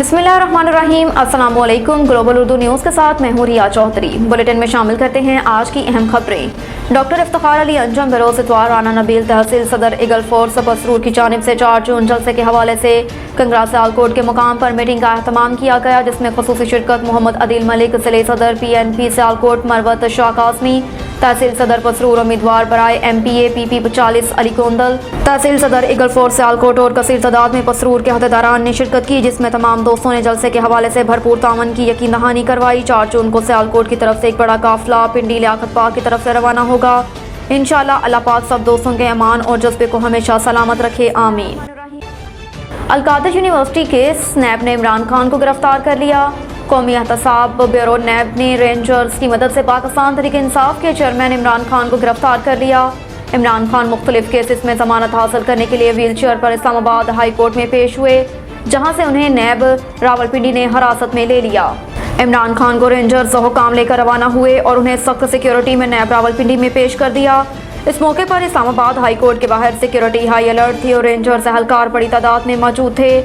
बिस्मिल्लाहिर्रहमानिर्रहीम। अस्सलामु अलैकुम। ग्लोबल उर्दू न्यूज़ के साथ मैं हूं रिया चौधरी। बुलेटिन में शामिल करते हैं आज की अहम खबरें। डॉक्टर इफ्तिखार अली अंजम बरोज़ इतवार राना नबील तहसील सदर ईगल फोर्स पसरूर की जानिब से 4 जून जलसे के हवाले से कंगरा सियालकोट के मुकाम पर मीटिंग का एहतमाम किया गया, जिसमें खुसूसी शिरकत मोहम्मद अदील मलिक ज़िले सदर PNP सियालकोट, मरवत शाह कासमी तहसील सदर पसरूर उम्मीदवार बराए MPA PP 40 अली कोंदल तहसील सदर ईगल फोर्स सियालकोट और कसीर तादाद में पसरूर के अहदेदारान ने शिरकत की, जिसमें तमाम दोस्तों ने जलसे के हवाले से भरपूर तावन की यकीन दहानी करवाई। 4 जून को सियालकोट की तरफ से एक बड़ा काफिला पिंडी लियाकत पाक की तरफ से रवाना होगा। इंशाअल्लाह अल्लाह पाक सब दोस्तों के ईमान और जज्बे को हमेशा सलामत रखे, आमीन। अलकादिर यूनिवर्सिटी के स्नैप ने इमरान खान को गिरफ्तार कर लिया। कौमी एहतसाब ब्यूरो नैब ने रेंजर्स की मदद से पाकिस्तान तहरीक इंसाफ के चेयरमैन इमरान खान को गिरफ्तार कर लिया। इमरान खान मुख्तलिफ केसेस में जमानत हासिल करने के लिए व्हील चेयर पर इस्लामाबाद हाई कोर्ट में पेश हुए, जहां से उन्हें नैब रावलपिंडी ने हिरासत में ले लिया। इमरान खान को रेंजर्स हुकाम लेकर रवाना हुए और उन्हें सख्त सिक्योरिटी में नैब रावलपिंडी में पेश कर दिया। इस मौके पर इस्लामाबाद हाई कोर्ट के बाहर सिक्योरिटी हाई अलर्ट थी और रेंजर्स एहलकार बड़ी तादाद में मौजूद थे।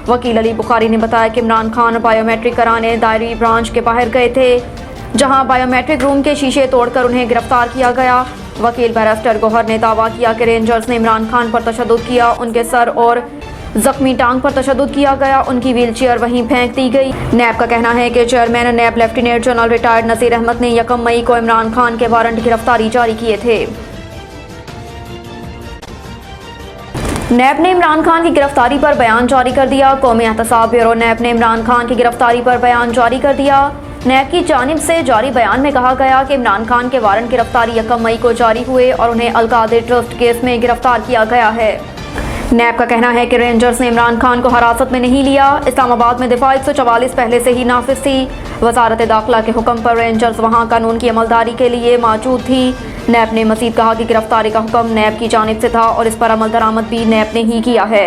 वकील अली बुखारी ने बताया कि इमरान खान बायोमेट्रिक कराने दायरी ब्रांच के बाहर गए थे, जहां बायोमेट्रिक रूम के शीशे तोड़कर उन्हें गिरफ्तार किया गया। वकील बैरिस्टर गौहर ने दावा किया कि रेंजर्स ने इमरान खान पर तशद्दुद किया, उनके सर और जख्मी टांग पर तशद्दुद किया गया, उनकी व्हील चेयर वहीं फेंक दी गई। नैब का कहना है कि chairman NAB lieutenant general retired Nasir Ahmad ने 1 मई को इमरान खान के वारंट गिरफ्तारी जारी किए थे। नैब ने इमरान खान की गिरफ्तारी पर बयान जारी कर दिया। कौमी एहतसाब ब्यूरो नैब ने इमरान खान की गिरफ्तारी पर बयान जारी कर दिया। नैब की जानिब से जारी बयान में कहा गया कि इमरान खान के वारंट गिरफ्तारी 1 मई को जारी हुए और उन्हें अलकादिर ट्रस्ट केस में गिरफ्तार किया गया है। नैब का कहना है कि रेंजर्स ने इमरान खान को हिरासत में नहीं लिया। इस्लामाबाद में दिफा 144 पहले से ही नाफिज थी। वजारत दाखिला के हुक्म पर रेंजर्स वहाँ कानून की अमलदारी के लिए मौजूद थी। नैब ने मजीद कहा कि गिरफ्तारी का हुक्म नैब की जानिब से था और इस पर अमल दरामद भी नैब ने ही किया है।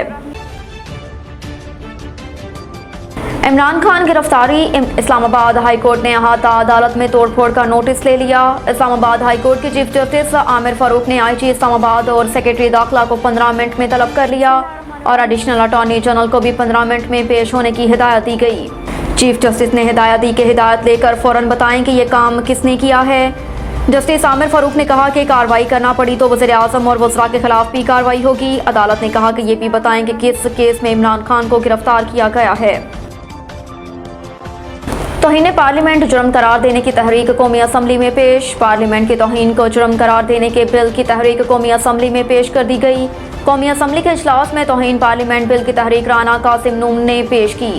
इमरान खान गिरफ्तारी। इस्लामाबाद हाई कोर्ट ने अहाता अदालत में तोड़फोड़ का नोटिस ले लिया। इस्लामाबाद हाई कोर्ट के चीफ जस्टिस आमिर फारूक ने IG इस्लामाबाद और सेक्रेटरी दाखिला को 15 मिनट में तलब कर लिया और एडिशनल अटॉर्नी जनरल को भी 15 मिनट में पेश होने की हिदायत दी गई। चीफ जस्टिस ने हिदायत दी कि हिदायत लेकर फौरन बताएं कि यह काम किसने किया है। जस्टिस आमिर फारूक ने कहा कि कार्रवाई करना पड़ी तो वज़ीर आज़म और वज़रा के खिलाफ भी कार्रवाई होगी। अदालत ने कहा कि ये भी बताएं कि किस केस में इमरान खान को गिरफ्तार किया गया है। तौहीन पार्लियामेंट जुर्म करार देने की तहरीक कौमी असम्बली में पेश। पार्लियामेंट की तौहीन को जुर्म करार देने के बिल की तहरीक कौमी असम्बली में पेश कर दी गई। कौमी असम्बली के इजलास में तौहीन पार्लियामेंट बिल की तहरीक राना कासिम नून ने पेश की।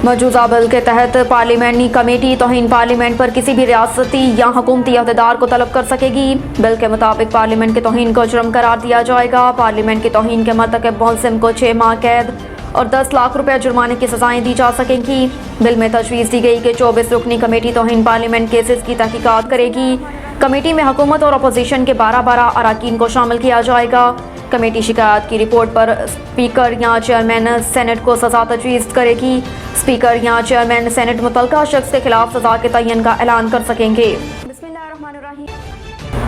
मौजूदा बिल के तहत पार्लियामेंटी कमेटी तौहीन पार्लियामेंट पर किसी भी रियासती या हुकूमती अहदेदार को तलब कर सकेगी। बिल के मुताबिक पार्लियामेंट की तौहीन को जुर्म करार दिया जाएगा। पार्लियामेंट की तौहीन के मर्तकब मुलजिम को 6 माह कैद और 10 लाख रुपये जुर्माने की सजाएं दी जा सकेंगी। बिल में तजवीज़ दी गई कि 24 रुकनी कमेटी तौहीन पार्लियामेंट केसेस की तहकीकात करेगी। कमेटी में हुकूमत और अपोजिशन के 12 अरकान को शामिल किया जाएगा। कमेटी शिकायत की रिपोर्ट पर स्पीकर या चेयरमैन सेनेट को सजा तजवीज़ करेगी। स्पीकर या चेयरमैन सेनेट मुतल्लिका शख्स के खिलाफ सजा के तयन का ऐलान कर सकेंगे। बिस्मिल्लाहिर्रहमानिर्रहीम।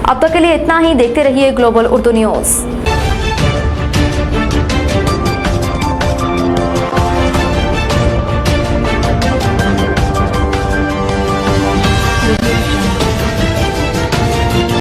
अब तक के लिए इतना ही। देखते रहिए ग्लोबल उर्दू न्यूज़।